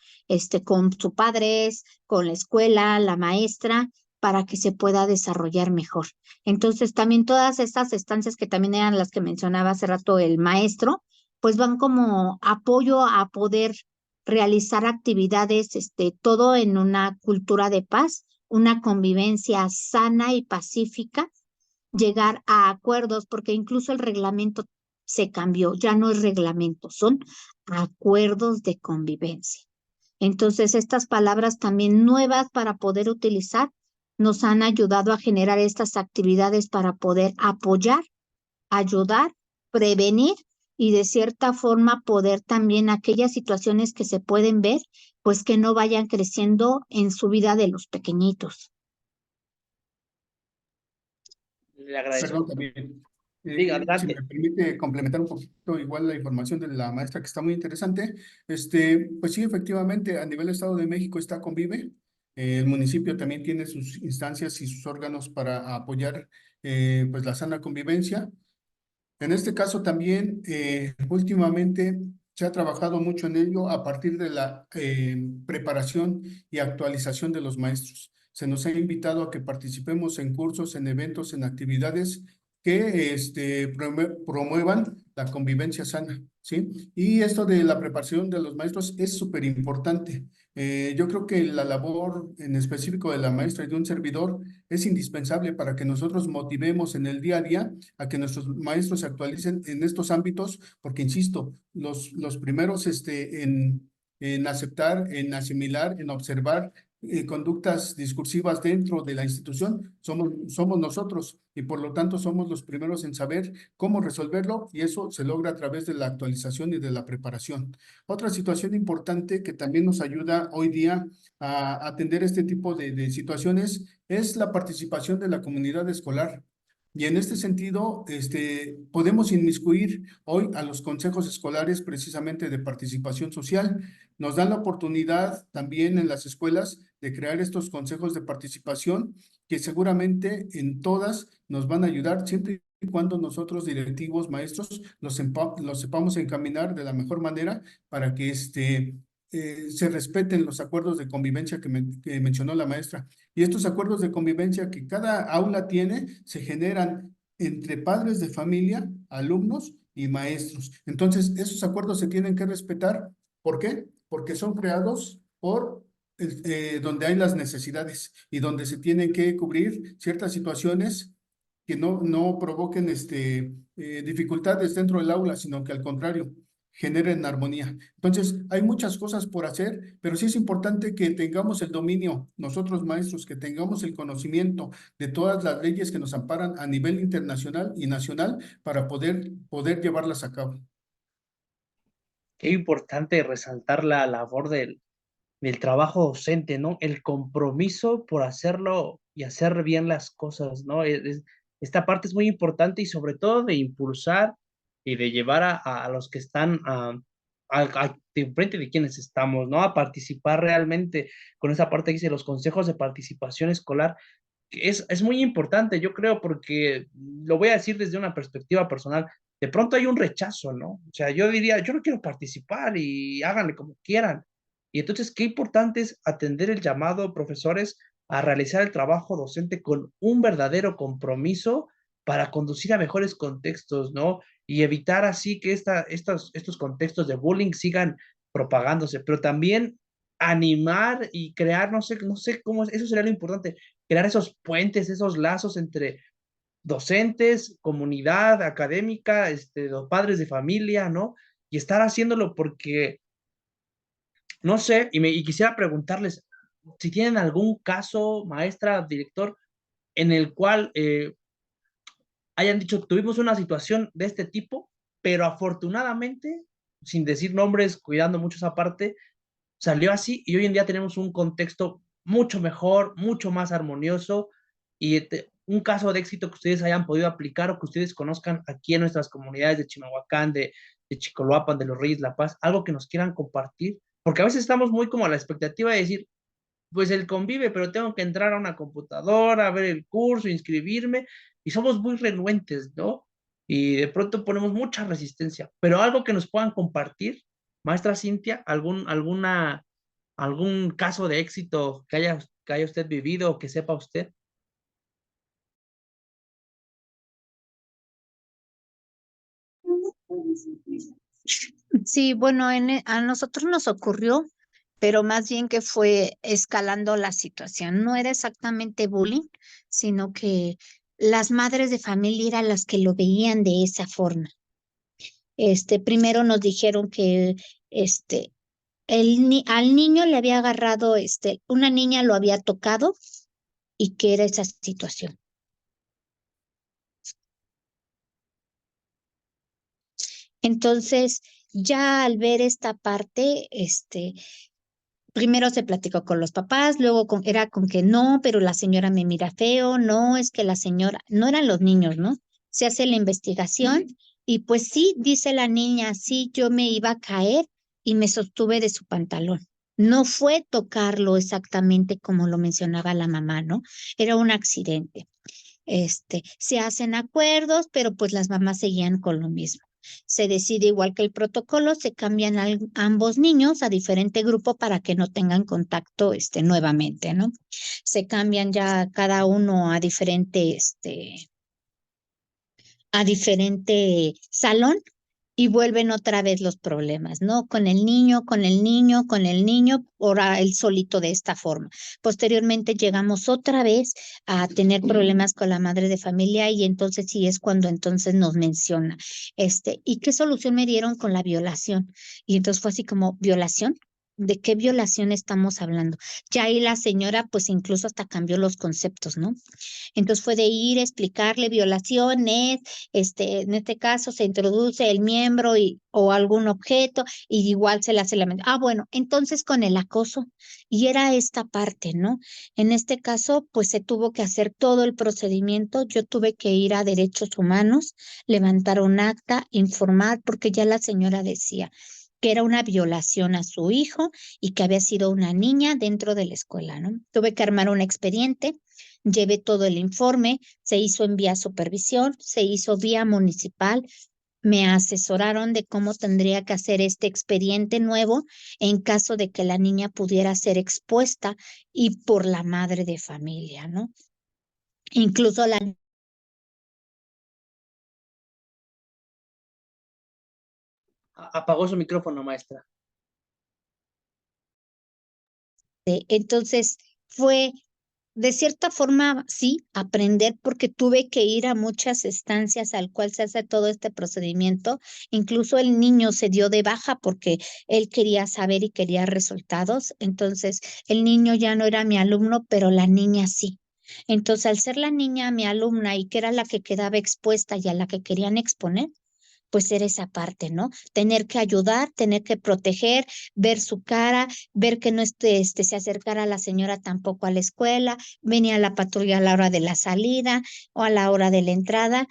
con sus padres, con la escuela, la maestra, para que se pueda desarrollar mejor. Entonces, también todas estas estancias que también eran las que mencionaba hace rato el maestro, pues van como apoyo a poder realizar actividades, todo en una cultura de paz, una convivencia sana y pacífica, llegar a acuerdos, porque incluso el reglamento se cambió, ya no es reglamento, son acuerdos de convivencia. Entonces, estas palabras también nuevas para poder utilizar nos han ayudado a generar estas actividades para poder apoyar, ayudar, prevenir y de cierta forma poder también aquellas situaciones que se pueden ver, pues que no vayan creciendo en su vida de los pequeñitos. Le agradezco. Perdón, también. Diga, Si me adelante. permite complementar un poquito igual la información de la maestra que está muy interesante, pues sí, efectivamente, a nivel Estado de México está Convive. El municipio también tiene sus instancias y sus órganos para apoyar pues la sana convivencia. En este caso también, últimamente se ha trabajado mucho en ello a partir de la preparación y actualización de los maestros. Se nos ha invitado a que participemos en cursos, en eventos, en actividades que promuevan la convivencia sana, ¿sí? Y esto de la preparación de los maestros es súper importante. Yo creo que la labor en específico de la maestra y de un servidor es indispensable para que nosotros motivemos en el día a día a que nuestros maestros se actualicen en estos ámbitos, porque insisto, los primeros en aceptar, en asimilar, en observar conductas discursivas dentro de la institución, somos nosotros y por lo tanto somos los primeros en saber cómo resolverlo y eso se logra a través de la actualización y de la preparación. Otra situación importante que también nos ayuda hoy día a atender este tipo de situaciones es la participación de la comunidad escolar. Y en este sentido, podemos inmiscuir hoy a los consejos escolares precisamente de participación social. Nos dan la oportunidad también en las escuelas de crear estos consejos de participación que seguramente en todas nos van a ayudar siempre y cuando nosotros directivos, maestros, los sepamos encaminar de la mejor manera para que se respeten los acuerdos de convivencia que mencionó la maestra. Y estos acuerdos de convivencia que cada aula tiene se generan entre padres de familia, alumnos y maestros. Entonces, esos acuerdos se tienen que respetar. ¿Por qué? Porque son creados por donde hay las necesidades y donde se tienen que cubrir ciertas situaciones que no provoquen dificultades dentro del aula, sino que al contrario, generen armonía. Entonces, hay muchas cosas por hacer, pero sí es importante que tengamos el dominio, nosotros maestros, que tengamos el conocimiento de todas las leyes que nos amparan a nivel internacional y nacional para poder llevarlas a cabo. Qué importante resaltar la labor del trabajo docente, ¿no? El compromiso por hacerlo y hacer bien las cosas, ¿no? Esta parte es muy importante y sobre todo de impulsar y de llevar a los que están de frente de quienes estamos, ¿no? A participar realmente con esa parte que dice los consejos de participación escolar. Es muy importante, yo creo, porque lo voy a decir desde una perspectiva personal. De pronto hay un rechazo, ¿no? O sea, yo diría, yo no quiero participar y háganle como quieran. Y entonces, qué importante es atender el llamado, profesores, a realizar el trabajo docente con un verdadero compromiso para conducir a mejores contextos, ¿no? Y evitar así que estos contextos de bullying sigan propagándose, pero también animar y crear, no sé cómo, eso sería lo importante, crear esos puentes, esos lazos entre docentes, comunidad académica, los padres de familia, ¿no? Y estar haciéndolo porque, no sé, y quisiera preguntarles si tienen algún caso, maestra, director, en el cual hayan dicho, tuvimos una situación de este tipo, pero afortunadamente, sin decir nombres, cuidando mucho esa parte, salió así y hoy en día tenemos un contexto mucho mejor, mucho más armonioso y un caso de éxito que ustedes hayan podido aplicar o que ustedes conozcan aquí en nuestras comunidades de Chimalhuacán, de Chicoloapan, de Los Reyes La Paz, algo que nos quieran compartir, porque a veces estamos muy como a la expectativa de decir, pues él convive, pero tengo que entrar a una computadora, a ver el curso, inscribirme, y somos muy renuentes, ¿no? Y de pronto ponemos mucha resistencia, pero algo que nos puedan compartir, maestra Cintia, algún caso de éxito que haya usted vivido o que sepa usted. Sí, bueno, a nosotros nos ocurrió, pero más bien que fue escalando la situación. No era exactamente bullying, sino que las madres de familia eran las que lo veían de esa forma. Primero nos dijeron que al niño le había agarrado, una niña lo había tocado y que era esa situación. Entonces, ya al ver esta parte, primero se platicó con los papás, luego era con que no, pero la señora me mira feo, no, es que la señora, no eran los niños, ¿no? Se hace la investigación y pues sí, dice la niña, sí, yo me iba a caer y me sostuve de su pantalón. No fue tocarlo exactamente como lo mencionaba la mamá, ¿no? Era un accidente. Se hacen acuerdos, pero pues las mamás seguían con lo mismo. Se decide igual que el protocolo, se cambian ambos niños a diferente grupo para que no tengan contacto, nuevamente, ¿no? Se cambian ya cada uno a diferente salón y vuelven otra vez los problemas, ¿no? Con el niño, con el niño, con el niño, ahora él solito de esta forma. Posteriormente llegamos otra vez a tener problemas con la madre de familia y entonces sí es cuando entonces nos menciona, ¿y qué solución me dieron con la violación? Y entonces fue así como, ¿violación? ¿De qué violación estamos hablando? Ya ahí la señora pues incluso hasta cambió los conceptos, ¿no? Entonces fue de ir a explicarle violaciones, en este caso se introduce el miembro o algún objeto y igual se le hace la mención. Ah, bueno, entonces con el acoso y era esta parte, ¿no? En este caso pues se tuvo que hacer todo el procedimiento, yo tuve que ir a Derechos Humanos, levantar un acta, informar porque ya la señora decía que era una violación a su hijo y que había sido una niña dentro de la escuela, ¿no? Tuve que armar un expediente, llevé todo el informe, se hizo en vía supervisión, se hizo vía municipal, me asesoraron de cómo tendría que hacer este expediente nuevo en caso de que la niña pudiera ser expuesta y por la madre de familia, ¿no? Incluso la Apagó su micrófono, maestra. entonces fue de cierta forma, sí, aprender porque tuve que ir a muchas estancias al cual se hace todo este procedimiento. Incluso el niño se dio de baja porque él quería saber y quería resultados. Entonces, el niño ya no era mi alumno, pero la niña sí. Entonces, al ser la niña mi alumna y que era la que quedaba expuesta y a la que querían exponer, pues era esa parte, ¿no? Tener que ayudar, tener que proteger, ver su cara, ver que no se acercara la señora tampoco a la escuela, venía la patrulla a la hora de la salida o a la hora de la entrada,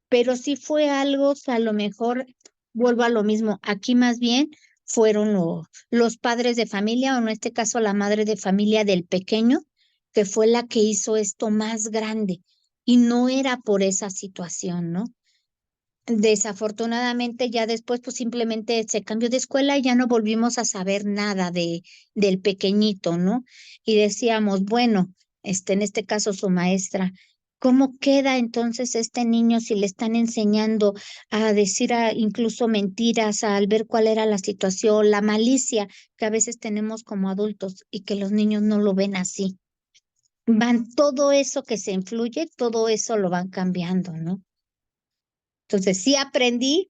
pero sí fue algo que a lo mejor vuelvo a lo mismo, aquí más bien fueron los padres de familia, o en este caso la madre de familia del pequeño, que fue la que hizo esto más grande y no era por esa situación, ¿no? Desafortunadamente ya después pues simplemente se cambió de escuela y ya no volvimos a saber nada del pequeñito, ¿no? Y decíamos, bueno, en este caso su maestra, ¿cómo queda entonces este niño si le están enseñando a decir incluso mentiras, al ver cuál era la situación, la malicia que a veces tenemos como adultos y que los niños no lo ven así? Van todo eso que se influye, todo eso lo van cambiando, ¿no? Entonces sí aprendí,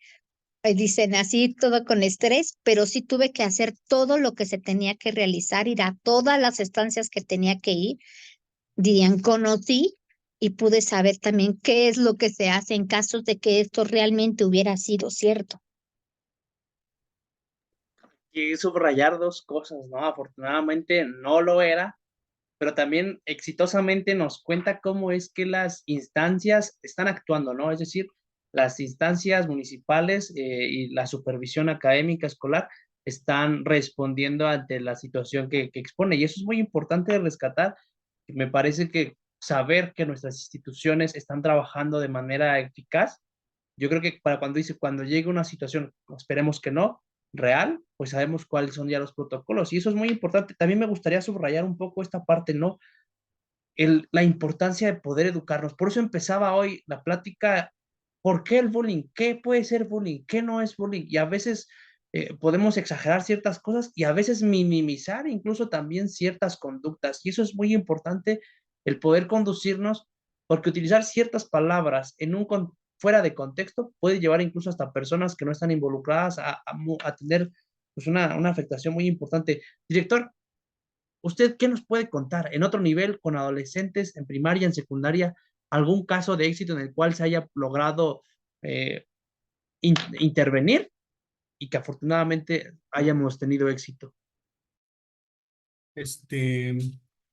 dicen así todo con estrés, pero sí tuve que hacer todo lo que se tenía que realizar, ir a todas las estancias que tenía que ir, dirían, conocí y pude saber también qué es lo que se hace en casos de que esto realmente hubiera sido cierto. Y subrayar dos cosas, ¿no? Afortunadamente no lo era, pero también exitosamente nos cuenta cómo es que las instancias están actuando, ¿no? Es decir, las instancias municipales y la supervisión académica escolar están respondiendo ante la situación que expone. Y eso es muy importante de rescatar. Me parece que saber que nuestras instituciones están trabajando de manera eficaz, yo creo que para cuando llegue una situación, esperemos que no, real, pues sabemos cuáles son ya los protocolos. Y eso es muy importante. También me gustaría subrayar un poco esta parte, ¿no? La importancia de poder educarnos. Por eso empezaba hoy la plática, ¿por qué el bullying? ¿Qué puede ser bullying? ¿Qué no es bullying? Y a veces podemos exagerar ciertas cosas y a veces minimizar incluso también ciertas conductas. Y eso es muy importante, el poder conducirnos, porque utilizar ciertas palabras fuera de contexto puede llevar incluso hasta personas que no están involucradas a tener pues una afectación muy importante. Director, ¿usted qué nos puede contar en otro nivel con adolescentes en primaria, en secundaria, algún caso de éxito en el cual se haya logrado eh, intervenir y que afortunadamente hayamos tenido éxito? Este,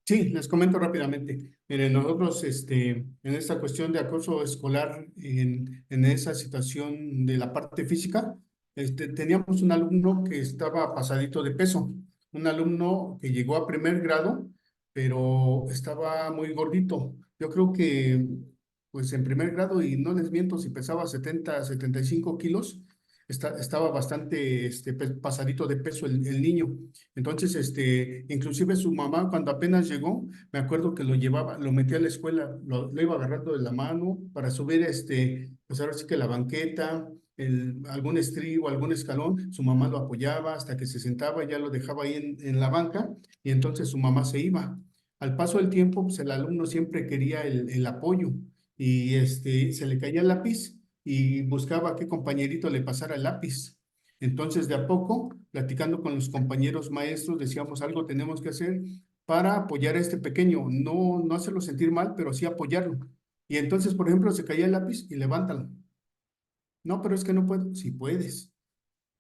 sí, les comento rápidamente. Miren, nosotros, en esta cuestión de acoso escolar, en esa situación de la parte física, teníamos un alumno que estaba pasadito de peso, un alumno que llegó a primer grado, pero estaba muy gordito. Yo creo que, pues en primer grado, y no les miento, si pesaba 75 kilos, estaba bastante pasadito de peso el niño. Entonces, inclusive su mamá, cuando apenas llegó, me acuerdo que lo llevaba, lo metía a la escuela, lo iba agarrando de la mano para subir, pues ahora sí que la banqueta, algún estribo, algún escalón, su mamá lo apoyaba hasta que se sentaba, ya lo dejaba ahí en la banca y entonces su mamá se iba. Al paso del tiempo, pues el alumno siempre quería el apoyo y se le caía el lápiz y buscaba a qué compañerito le pasara el lápiz. Entonces, de a poco, platicando con los compañeros maestros, decíamos algo tenemos que hacer para apoyar a este pequeño, no hacerlo sentir mal, pero sí apoyarlo. Y entonces, por ejemplo, se caía el lápiz y levántalo. No, pero es que no puedo. Sí puedes.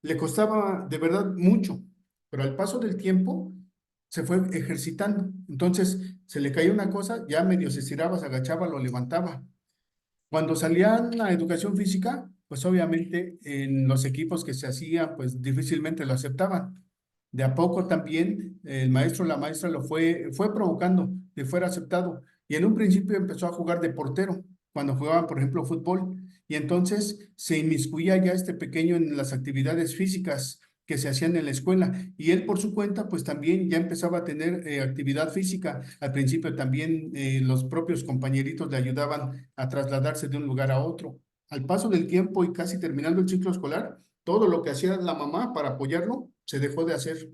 Le costaba de verdad mucho, pero al paso del tiempo se fue ejercitando. Entonces, se le caía una cosa, ya medio se estiraba, se agachaba, lo levantaba. Cuando salían a educación física, pues obviamente en los equipos que se hacían, pues difícilmente lo aceptaban. De a poco también el maestro o la maestra lo fue provocando de fuera aceptado. Y en un principio empezó a jugar de portero, cuando jugaban, por ejemplo, fútbol. Y entonces se inmiscuía ya este pequeño en las actividades físicas que se hacían en la escuela. Y él por su cuenta, pues también ya empezaba a tener actividad física. Al principio también los propios compañeritos le ayudaban a trasladarse de un lugar a otro. Al paso del tiempo y casi terminando el ciclo escolar, todo lo que hacía la mamá para apoyarlo se dejó de hacer.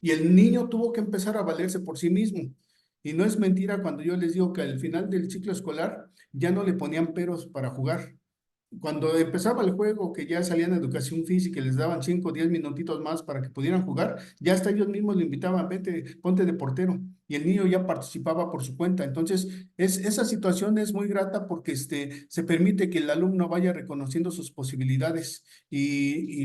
Y el niño tuvo que empezar a valerse por sí mismo. Y no es mentira cuando yo les digo que al final del ciclo escolar ya no le ponían peros para jugar. Cuando empezaba el juego, que ya salían a educación física y les daban 5 o 10 minutitos más para que pudieran jugar, ya hasta ellos mismos le invitaban, vete, ponte de portero. Y el niño ya participaba por su cuenta. Entonces, esa situación es muy grata porque se permite que el alumno vaya reconociendo sus posibilidades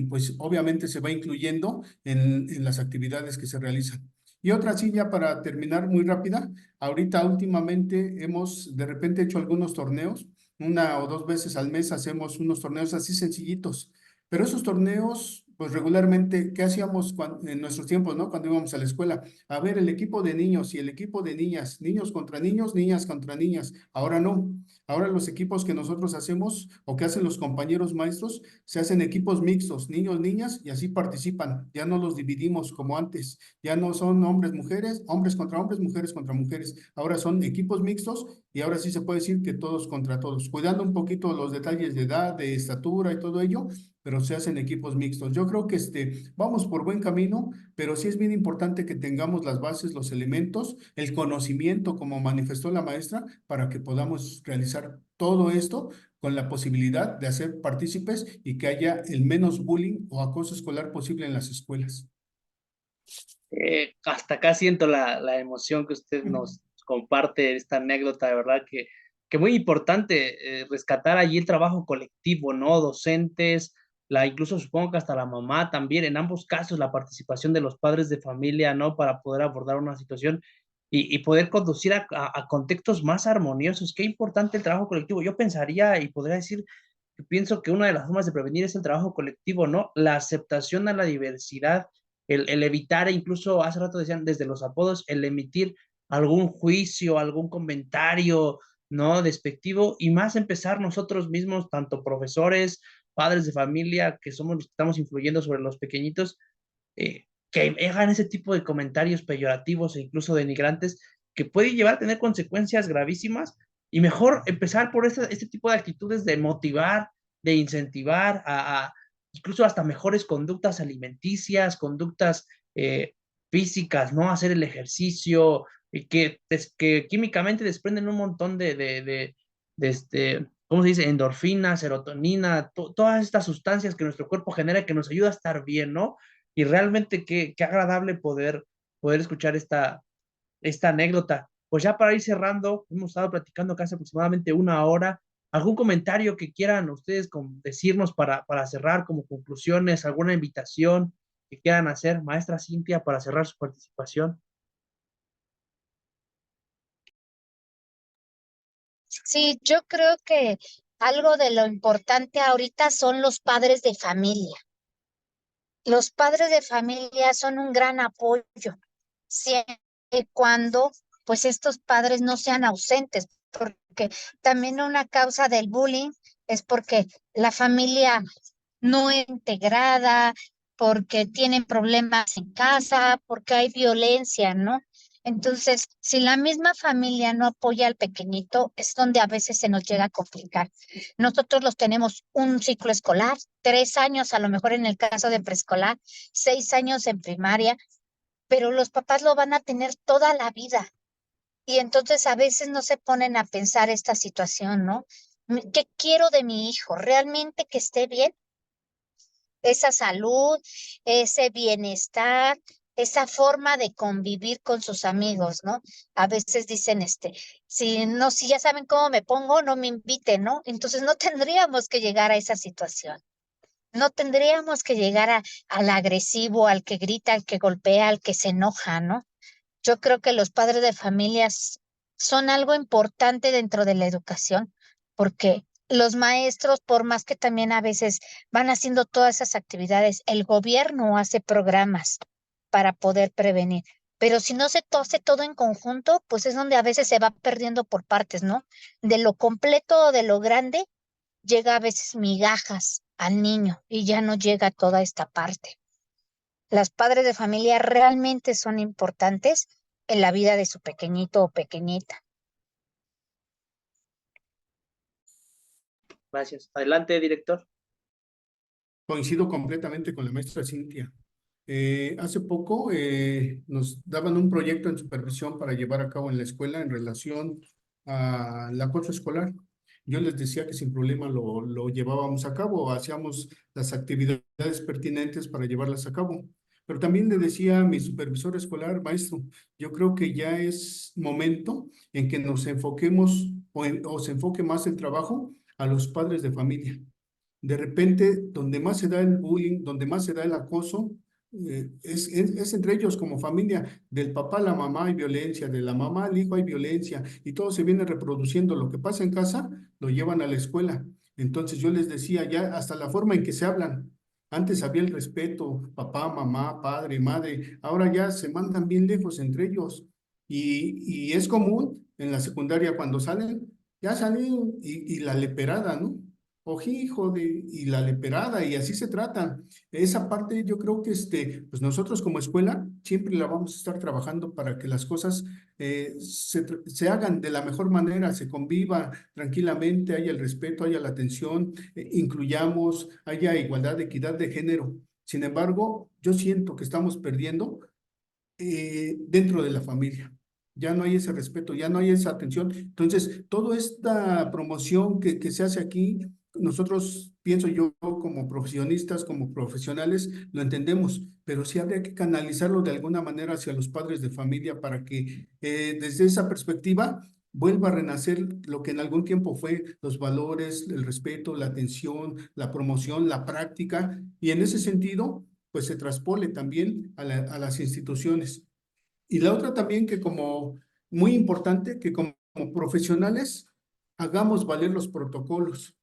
pues obviamente se va incluyendo en las actividades que se realizan. Y otra sí, ya para terminar muy rápida, ahorita últimamente hemos de repente hecho algunos torneos 1 o 2 veces al mes hacemos unos torneos así sencillitos, pero esos torneos, pues regularmente, ¿qué hacíamos en nuestros tiempos, no? Cuando íbamos a la escuela, a ver el equipo de niños y el equipo de niñas, niños contra niños, niñas contra niñas. Ahora no. Ahora los equipos que nosotros hacemos o que hacen los compañeros maestros, se hacen equipos mixtos, niños, niñas, y así participan. Ya no los dividimos como antes. Ya no son hombres, mujeres, hombres contra hombres, mujeres contra mujeres. Ahora son equipos mixtos y ahora sí se puede decir que todos contra todos, cuidando un poquito los detalles de edad, de estatura y todo ello, pero se hacen equipos mixtos. Yo creo que vamos por buen camino, pero sí es bien importante que tengamos las bases, los elementos, el conocimiento, como manifestó la maestra, para que podamos realizar todo esto con la posibilidad de hacer partícipes y que haya el menos bullying o acoso escolar posible en las escuelas. Hasta acá siento la emoción que usted nos comparte, esta anécdota, de verdad que muy importante rescatar allí el trabajo colectivo, ¿no? Docentes, incluso supongo que hasta la mamá también, en ambos casos la participación de los padres de familia, ¿no? Para poder abordar una situación y poder conducir a contextos más armoniosos. Qué importante el trabajo colectivo. Yo pensaría y podría decir que pienso que una de las formas de prevenir es el trabajo colectivo, ¿no? La aceptación a la diversidad, el evitar, e incluso hace rato decían desde los apodos, el emitir algún juicio, algún comentario, ¿no? Despectivo, y más empezar nosotros mismos, tanto profesores, padres de familia, que somos los que estamos influyendo sobre los pequeñitos, que hagan ese tipo de comentarios peyorativos e incluso denigrantes, que puede llevar a tener consecuencias gravísimas, y mejor empezar por este tipo de actitudes de motivar, de incentivar incluso hasta mejores conductas alimenticias, conductas físicas, ¿no? Hacer el ejercicio, que químicamente desprenden un montón ¿cómo se dice? Endorfina, serotonina, todas estas sustancias que nuestro cuerpo genera que nos ayuda a estar bien, ¿no? Y realmente qué agradable poder escuchar esta anécdota. Pues ya para ir cerrando, hemos estado platicando casi aproximadamente 1 hora. ¿Algún comentario que quieran ustedes decirnos para cerrar como conclusiones? ¿Alguna invitación que quieran hacer, maestra Cintia, para cerrar su participación? Sí, yo creo que algo de lo importante ahorita son los padres de familia. Los padres de familia son un gran apoyo, siempre y cuando pues estos padres no sean ausentes, porque también una causa del bullying es porque la familia no es integrada, porque tienen problemas en casa, porque hay violencia, ¿no? Entonces, si la misma familia no apoya al pequeñito, es donde a veces se nos llega a complicar. Nosotros los tenemos un ciclo escolar, 3 años a lo mejor en el caso de preescolar, 6 años en primaria, pero los papás lo van a tener toda la vida. Y entonces a veces no se ponen a pensar esta situación, ¿no? ¿Qué quiero de mi hijo? ¿Realmente que esté bien? esa salud, ese bienestar, esa forma de convivir con sus amigos, ¿no? A veces dicen, si no, si ya saben cómo me pongo, no me inviten, ¿no? Entonces no tendríamos que llegar a esa situación. No tendríamos que llegar al agresivo, al que grita, al que golpea, al que se enoja, ¿no? Yo creo que los padres de familias son algo importante dentro de la educación, porque los maestros, por más que también a veces van haciendo todas esas actividades, el gobierno hace programas para poder prevenir. Pero si no se hace todo en conjunto, pues es donde a veces se va perdiendo por partes, ¿no? De lo completo o de lo grande, llega a veces migajas al niño y ya no llega toda esta parte. Las padres de familia realmente son importantes en la vida de su pequeñito o pequeñita. Gracias. Adelante, director. Coincido completamente con la maestra Cintia. Hace poco nos daban un proyecto en supervisión para llevar a cabo en la escuela en relación al acoso escolar. Yo les decía que sin problema lo llevábamos a cabo, hacíamos las actividades pertinentes para llevarlas a cabo. Pero también le decía a mi supervisor escolar, maestro, yo creo que ya es momento en que nos enfoquemos o se enfoque más el trabajo a los padres de familia. De repente, donde más se da el bullying, donde más se da el acoso, es entre ellos como familia. Del papá a la mamá hay violencia, de la mamá al hijo hay violencia, y todo se viene reproduciendo. Lo que pasa en casa lo llevan a la escuela. Entonces yo les decía ya hasta la forma en que se hablan. Antes había el respeto, papá, mamá, padre, madre. Ahora ya se mandan bien lejos entre ellos. Y es común en la secundaria cuando salen, ya salen y la leperada, ¿no? Ojijo y la leperada, y así se tratan. Esa parte yo creo que pues nosotros como escuela siempre la vamos a estar trabajando para que las cosas se hagan de la mejor manera, se conviva tranquilamente, haya el respeto, haya la atención, incluyamos, haya igualdad, equidad de género. Sin embargo, yo siento que estamos perdiendo dentro de la familia. Ya no hay ese respeto, ya no hay esa atención. Entonces, toda esta promoción que se hace aquí, nosotros, pienso yo, como profesionistas, como profesionales, lo entendemos, pero sí habría que canalizarlo de alguna manera hacia los padres de familia para que desde esa perspectiva vuelva a renacer lo que en algún tiempo fue los valores, el respeto, la atención, la promoción, la práctica, y en ese sentido pues se traspole también a las instituciones. Y la otra también que como muy importante, que como profesionales hagamos valer los protocolos,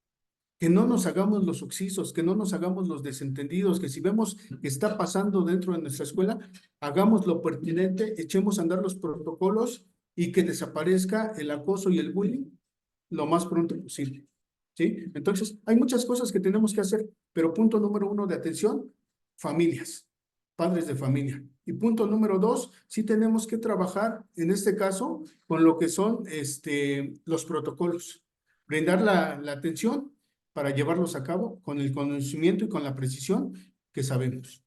que no nos hagamos los oxisos, que no nos hagamos los desentendidos, que si vemos que está pasando dentro de nuestra escuela, hagamos lo pertinente, echemos a andar los protocolos y que desaparezca el acoso y el bullying lo más pronto posible. ¿Sí? Entonces, hay muchas cosas que tenemos que hacer, pero punto número 1 de atención, familias, padres de familia. Y punto número 2, sí tenemos que trabajar, en este caso, con lo que son los protocolos, brindar la atención para llevarlos a cabo con el conocimiento y con la precisión que sabemos.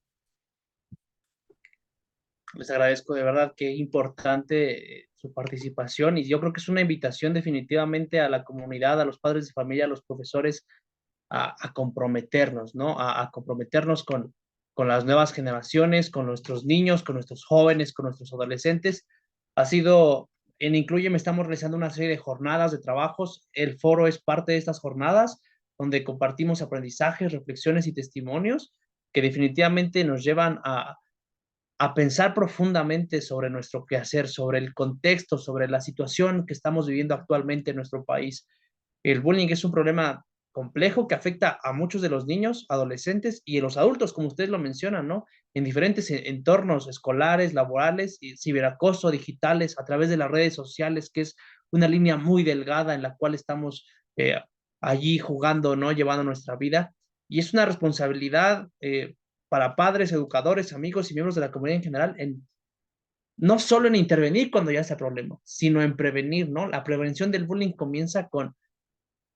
Les agradezco de verdad, qué importante su participación, y yo creo que es una invitación definitivamente a la comunidad, a los padres de familia, a los profesores, a comprometernos, ¿no? A comprometernos con las nuevas generaciones, con nuestros niños, con nuestros jóvenes, con nuestros adolescentes. Ha sido, en Incluyeme estamos realizando una serie de jornadas de trabajos. El foro es parte de estas jornadas, donde compartimos aprendizajes, reflexiones y testimonios que definitivamente nos llevan a pensar profundamente sobre nuestro quehacer, sobre el contexto, sobre la situación que estamos viviendo actualmente en nuestro país. El bullying es un problema complejo que afecta a muchos de los niños, adolescentes y a los adultos, como ustedes lo mencionan, ¿no? En diferentes entornos escolares, laborales, y ciberacoso, digitales, a través de las redes sociales, que es una línea muy delgada en la cual estamos allí jugando, ¿no? Llevando nuestra vida. Y es una responsabilidad para padres, educadores, amigos y miembros de la comunidad en general, no solo en intervenir cuando ya sea problema, sino en prevenir, ¿no? La prevención del bullying comienza con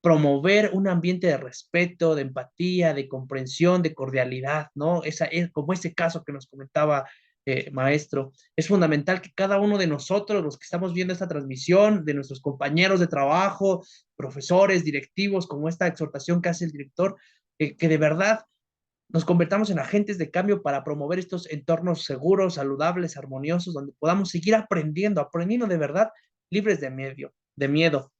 promover un ambiente de respeto, de empatía, de comprensión, de cordialidad, ¿no? Como ese caso que nos comentaba maestro, es fundamental que cada uno de nosotros, los que estamos viendo esta transmisión, de nuestros compañeros de trabajo, profesores, directivos, como esta exhortación que hace el director, que de verdad nos convertamos en agentes de cambio para promover estos entornos seguros, saludables, armoniosos, donde podamos seguir aprendiendo de verdad, libres de miedo.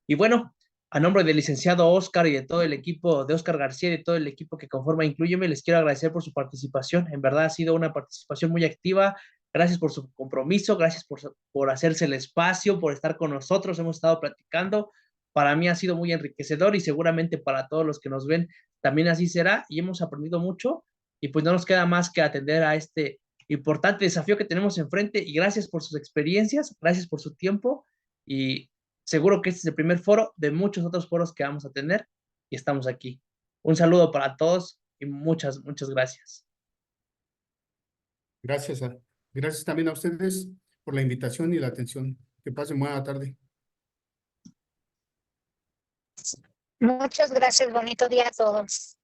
Y bueno, a nombre del licenciado Oscar y de todo el equipo, de Oscar García y de todo el equipo que conforma Inclúyeme, les quiero agradecer por su participación. En verdad ha sido una participación muy activa. Gracias por su compromiso, gracias por hacerse el espacio, por estar con nosotros. Hemos estado platicando. Para mí ha sido muy enriquecedor y seguramente para todos los que nos ven también así será. Y hemos aprendido mucho y pues no nos queda más que atender a este importante desafío que tenemos enfrente. Y gracias por sus experiencias, gracias por su tiempo y seguro que este es el primer foro de muchos otros foros que vamos a tener y estamos aquí. Un saludo para todos y muchas, muchas gracias. Gracias, gracias también a ustedes por la invitación y la atención. Que pasen buena tarde. Muchas gracias, bonito día a todos.